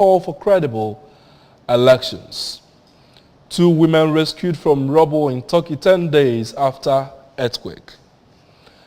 call for credible elections. 2 women rescued from rubble in Turkey 10 days after earthquake.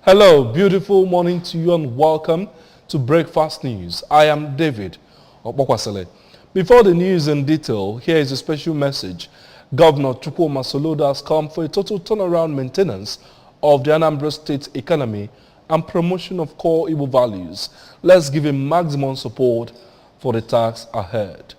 Hello, beautiful morning to you and welcome to Breakfast News. I am David Okpokwasele. Before the news in detail, here is a special message. Governor Chukwuma Soludo has come for a total turnaround maintenance of the Anambra State economy and promotion of core Igbo values. Let's give him maximum support for the task ahead.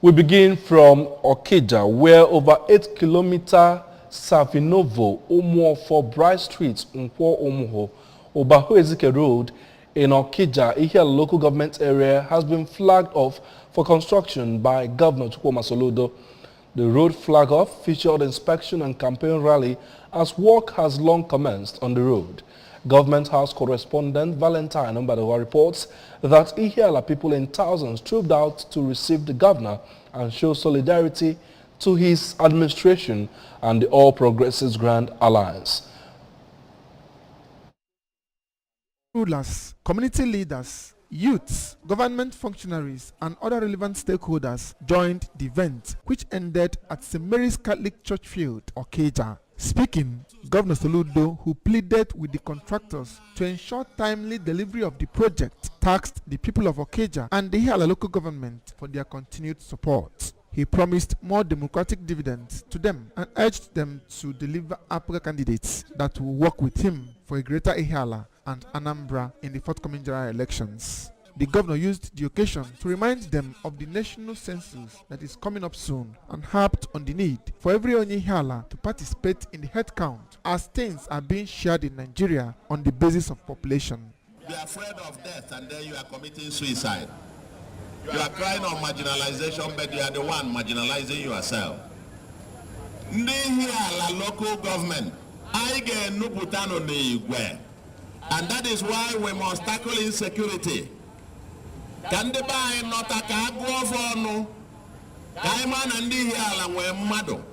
We begin from Okija, where over 8-kilometer Savinovo Umuofo Bright Street, Nkwo Umuho, Obaho Ezike Road in Okija, Ihia local government area has been flagged off for construction by Governor Chukwuma Soludo. The road flag off featured inspection and campaign rally as work has long commenced on the road. Government House correspondent Valentine Mbadawa reports that Ihiala people in thousands trooped out to receive the governor and show solidarity to his administration and the All Progressives Grand Alliance. Rulers, community leaders, youths, government functionaries, and other relevant stakeholders joined the event, which ended at St. Mary's Catholic Church Field, Okija. Speaking, Governor Soludo, who pleaded with the contractors to ensure timely delivery of the project, tasked the people of Okija and the Ihiala local government for their continued support. He promised more democratic dividends to them and urged them to deliver APGA candidates that will work with him for a greater Ihiala and Anambra in the forthcoming general elections. The governor used the occasion to remind them of the national census that is coming up soon and harped on the need for every Onyihala to participate in the head count as things are being shared in Nigeria on the basis of population. You are afraid of death and then you are committing suicide. You are crying on marginalization, but you are the one marginalizing yourself. Nihiala local government, I get nuputano niigwe. And that is why we must tackle insecurity. Can the buy not a cargo for no? Kaiman and Nihiala were mado.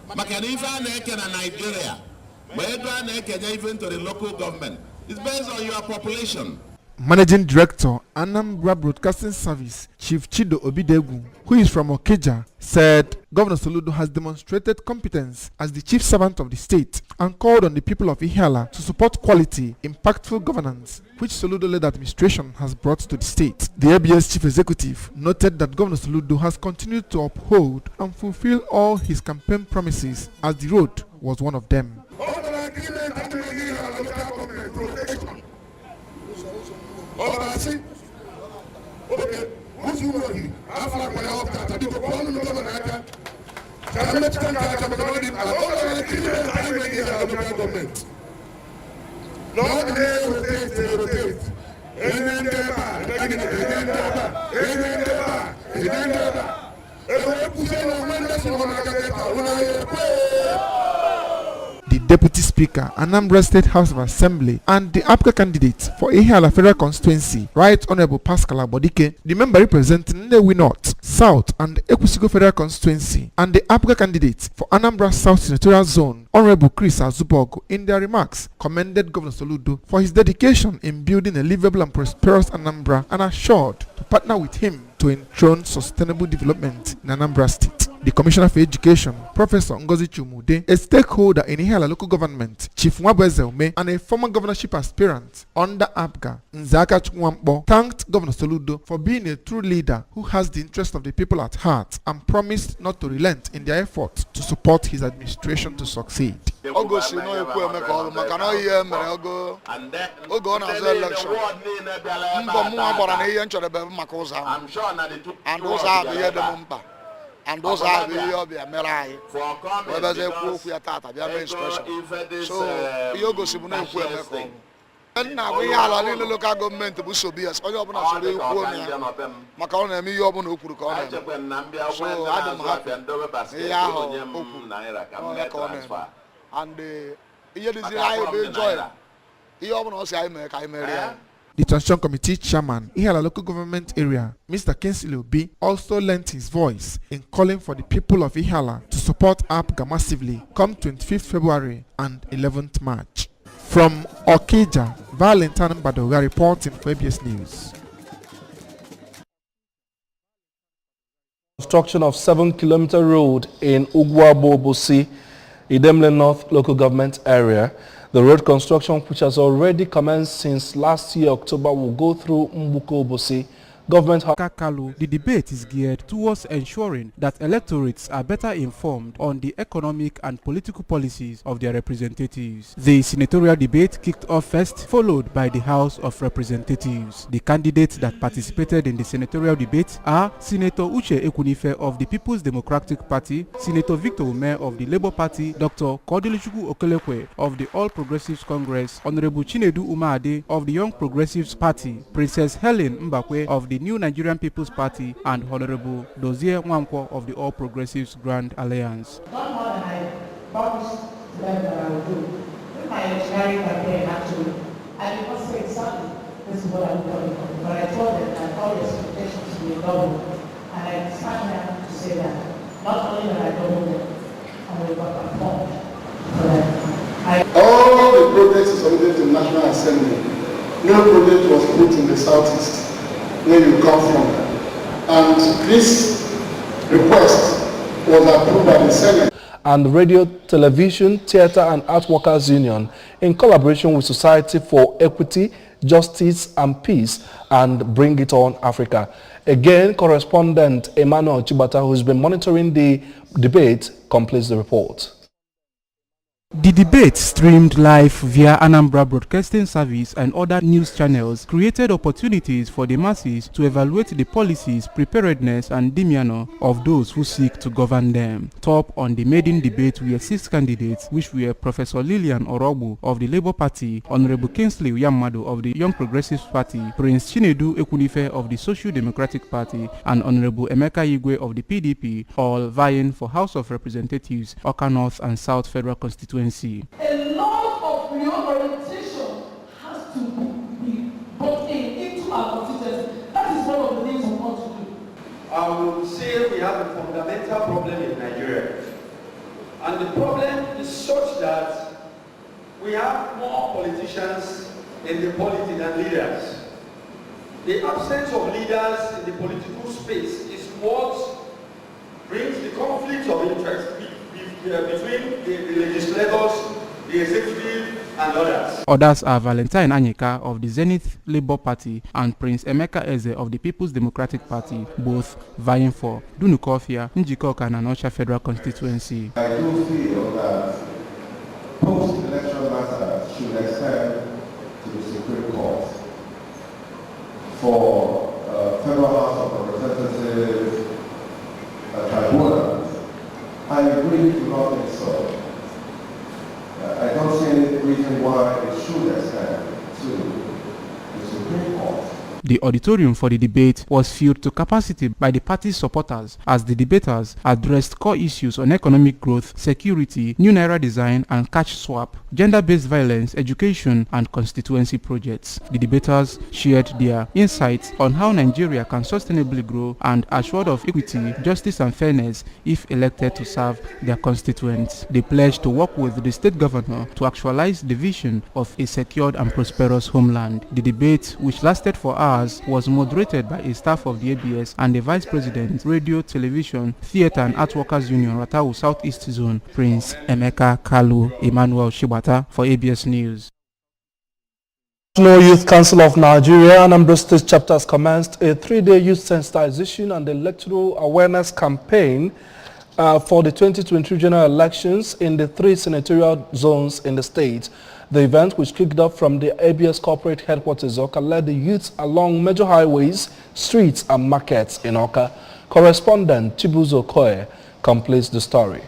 Makanifa Neken and Nigeria. Where do I naked even to the local government? It's based on your population. Managing Director, Anambra Broadcasting Service, Chief Chido Obidegu, who is from Okija, said Governor Soludo has demonstrated competence as the chief servant of the state and called on the people of Ihiala to support quality, impactful governance, which Soludo-led administration has brought to the state. The ABS Chief Executive noted that Governor Soludo has continued to uphold and fulfill all his campaign promises, as the road was one of them. The Deputy Speaker, Anambra State House of Assembly, and the APGA candidate for Ihiala Federal Constituency, Right Honorable Pascal Abodike, the member representing Nnewi North, South, and Ekwusigo Federal Constituency, and the APGA candidate for Anambra South Senatorial Zone, Honorable Chris Azubogo, in their remarks, commended Governor Soludo for his dedication in building a livable and prosperous Anambra and assured to partner with him to enthrone sustainable development in Anambra State. The Commissioner for Education, Professor Ngozi Chumude, a stakeholder in Ihiala local government, Chief Mwabweze Ume, and a former governorship aspirant under APGA, Nzaka Chukwuamkpo, thanked Governor Soludo for being a true leader who has the interest of the people at heart and promised not to relent in their efforts to support his administration to succeed. And those are the Merai. Whether they cook with Tata, they are very special. So, you go see Muno. And now we are a little local government to Busobi as all of us. Macron and me, Yobon Upurcon. So, I don't have and the year is the enjoy. He almost I make I marry. The Transition Committee Chairman, Ihiala Local Government Area, Mr. Kingsley Obi, also lent his voice in calling for the people of Ihiala to support APGA massively come 25th February and 11th March. From Okija, Valentine Mbadawa reporting for ABS News. Construction of 7-kilometer road in Ugwabo-Obosi, Idemle North local government area. The road construction, which has already commenced since last year October, will go through Mbuko-Obosi government. Kalu, the debate is geared towards ensuring that electorates are better informed on the economic and political policies of their representatives. The senatorial debate kicked off first, followed by the House of Representatives. The candidates that participated in the senatorial debate are Senator Uche Ekunife of the People's Democratic Party, Senator Victor Ume of the Labour Party, Dr. Kodilichukwu Okelekwe of the All Progressives Congress, Honorable Chinedu Umade of the Young Progressives Party, Princess Helen Mbakwe of the New Nigerian People's Party, and Honorable Dozie Nwankwo of the All Progressives Grand Alliance. Done more than I promised to them that I would do. When my engineering campaign actually, I did not say exactly this is what I'm doing, but I told them that all the expectations will be doubled. And I stand here to say that not only that I doubled them, I will perform for them. All the projects submitted to the National Assembly, no project was put in the Southeast where you come from. And this request was approved by the Senate. And Radio, Television, Theatre and Art Workers Union, in collaboration with Society for Equity, Justice and Peace and Bring It On Africa. Again, correspondent Emmanuel Chibata, who's been monitoring the debate, completes the report. The debate, streamed live via Anambra Broadcasting Service and other news channels, created opportunities for the masses to evaluate the policies, preparedness and demeanor of those who seek to govern them. Top on the maiden debate were 6 candidates, which were Professor Lillian Orobu of the Labour Party, Honorable Kingsley Uyamado of the Young Progressives Party, Prince Chinedu Ekunife of the Social Democratic Party, and Honorable Emeka Igwe of the PDP, all vying for House of Representatives, Oka North and South Federal Constituency. A lot of reorientation has to be brought into our constituency. That is one of the things we want to do. I will say we have a fundamental problem in Nigeria. And the problem is such that we have more politicians in the polity than leaders. The absence of leaders in the political space is what brings the conflict of interest between the legislators, the executive, and others. Others are Valentine Anyika of the Zenith Labour Party and Prince Emeka Eze of the People's Democratic Party, both vying for Dunukofia, Njikoka, and Anosha Federal Constituency. I do feel that post-election matters should extend to the Supreme Court for Federal House of Representatives tribunals. I really do not think so. I don't see any reason why it should extend to the Supreme Court. The auditorium for the debate was filled to capacity by the party's supporters as the debaters addressed core issues on economic growth, security, new naira design and cash swap, gender-based violence, education and constituency projects. The debaters shared their insights on how Nigeria can sustainably grow and assured of equity, justice and fairness if elected to serve their constituents. They pledged to work with the state governor to actualize the vision of a secured and prosperous homeland. The debate, which lasted for hours, was moderated by a staff of the ABS and the Vice President, Radio, Television, Theatre and Art Workers Union, Ratau Southeast Zone, Prince Emeka Kalu. Emmanuel Chibata for ABS News. National Youth Council of Nigeria, Anambra State chapter has commenced a 3-day youth sensitization and electoral awareness campaign for the 2023 general elections in the 3 senatorial zones in the state. The event, which kicked off from the ABS corporate headquarters Oka, led the youths along major highways, streets and markets in Oka. Correspondent Chibuzo Koye completes the story.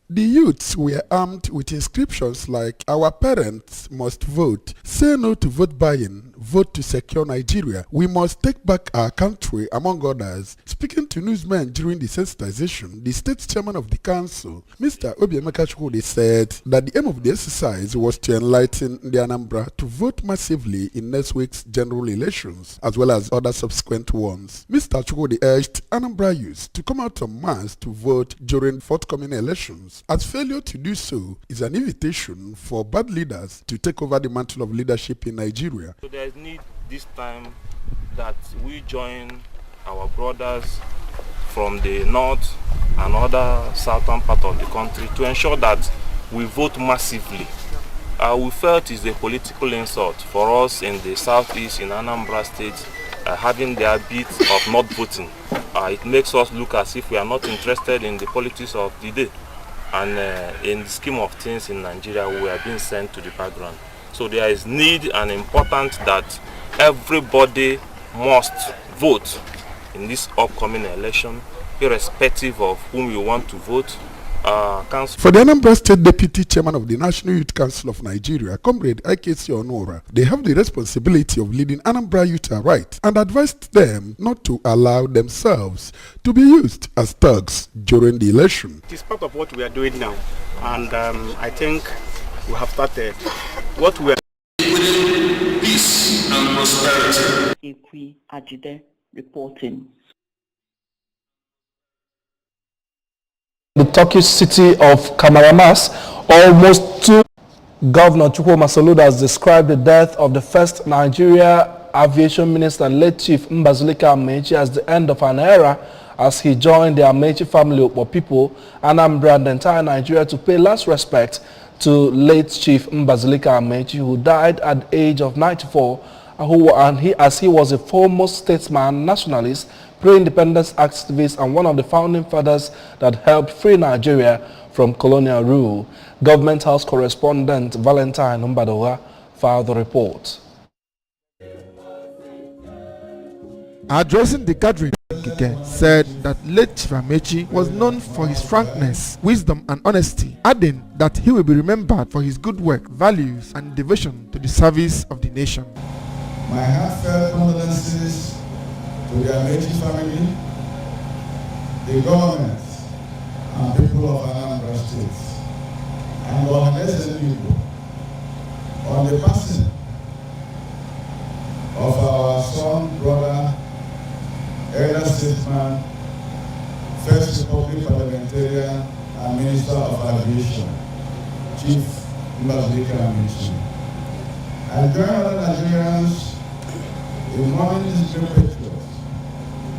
The youths were armed with inscriptions like "Our parents must vote," "Say no to vote buying," "Vote to secure Nigeria," "We must take back our country," among others. Speaking to newsmen during the sensitization, the state chairman of the council, Mr. Obiemeka Chukwudi, said that the aim of the exercise was to enlighten the Anambra to vote massively in next week's general elections, as well as other subsequent ones. Mr. Chukwudi urged Anambra youths to come out en masse to vote during forthcoming elections, as failure to do so is an invitation for bad leaders to take over the mantle of leadership in Nigeria. So there is need this time that we join our brothers from the north and other southern part of the country to ensure that we vote massively. We felt it's a political insult for us in the southeast in Anambra State having the habit of not voting. It makes us look as if we are not interested in the politics of the day. And in the scheme of things in Nigeria, we are being sent to the background. So there is need and important that everybody must vote in this upcoming election, irrespective of whom you want to vote. For the Anambra State Deputy Chairman of the National Youth Council of Nigeria, Comrade IKC Onora, they have the responsibility of leading Anambra youth aright and advised them not to allow themselves to be used as thugs during the election. It is part of what we are doing now, and I think we have started what we are doing. Peace and prosperity. Ikwi Ajide reporting. The Turkish city of Kahramanmaraş, almost two. Governor Chukwuma Soludo has described the death of the first Nigeria aviation minister, late Chief Mbazulika Amaechi, as the end of an era, as he joined the Amaechi family of people, Anambra and the entire Nigeria to pay last respect to late Chief Mbazulika Amaechi, who died at the age of 94, as he was a foremost statesman, nationalist, pro-independence activist, and one of the founding fathers that helped free Nigeria from colonial rule. Government House correspondent Valentine Mbadowa filed the report. Addressing the gathering, Kike said that late Chief Amaechi was known for his frankness, wisdom and honesty, adding that he will be remembered for his good work, values and devotion to the service of the nation. My heartfelt condolences to the Amaechi family, the government, and people of Anambra State, and Ohanese people on the passing of our son, brother, elder statesman, First Republic parliamentarian and Minister of Aviation, Chief Mbazulika Amaechi. I join other Nigerians in mourning this great patriot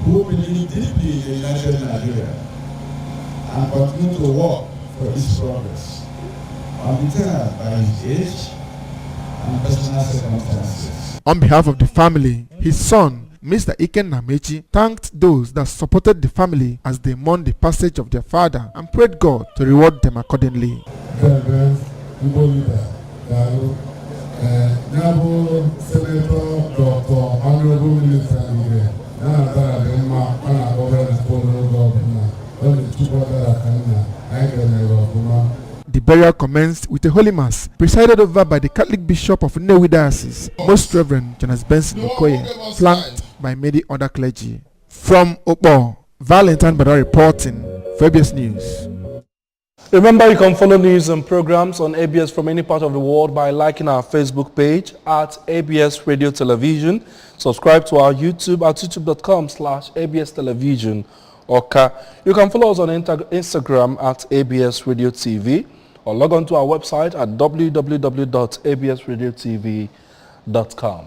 who believe deeply in a united Nigeria and continue to work for its progress, undeterred by his age and personal circumstances. On behalf of the family, his son, Mr. Iken Amaechi, thanked those that supported the family as they mourned the passage of their father and prayed God to reward them accordingly. Senator Dr. Honorable Minister The burial commenced with a holy mass presided over by the Catholic Bishop of Nnewi Diocese, Most Reverend Jonas Benson Okoye, flanked by many other clergy. From Okpo, Valentine Bada reporting for ABS News. Remember, you can follow news and programs on ABS from any part of the world by liking our Facebook page at ABS Radio Television. Subscribe to our YouTube at youtube.com/ABS Television. You can follow us on Instagram at ABS Radio TV or log on to our website at www.absradiotv.com.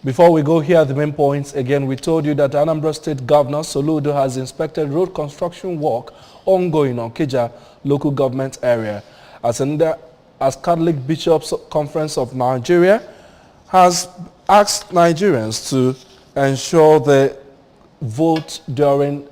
Before we go, here are the main points. Again, we told you that Anambra State Governor Soludo has inspected road construction work ongoing on Keja local government area. As Catholic Bishops Conference of Nigeria has asked Nigerians to ensure they vote during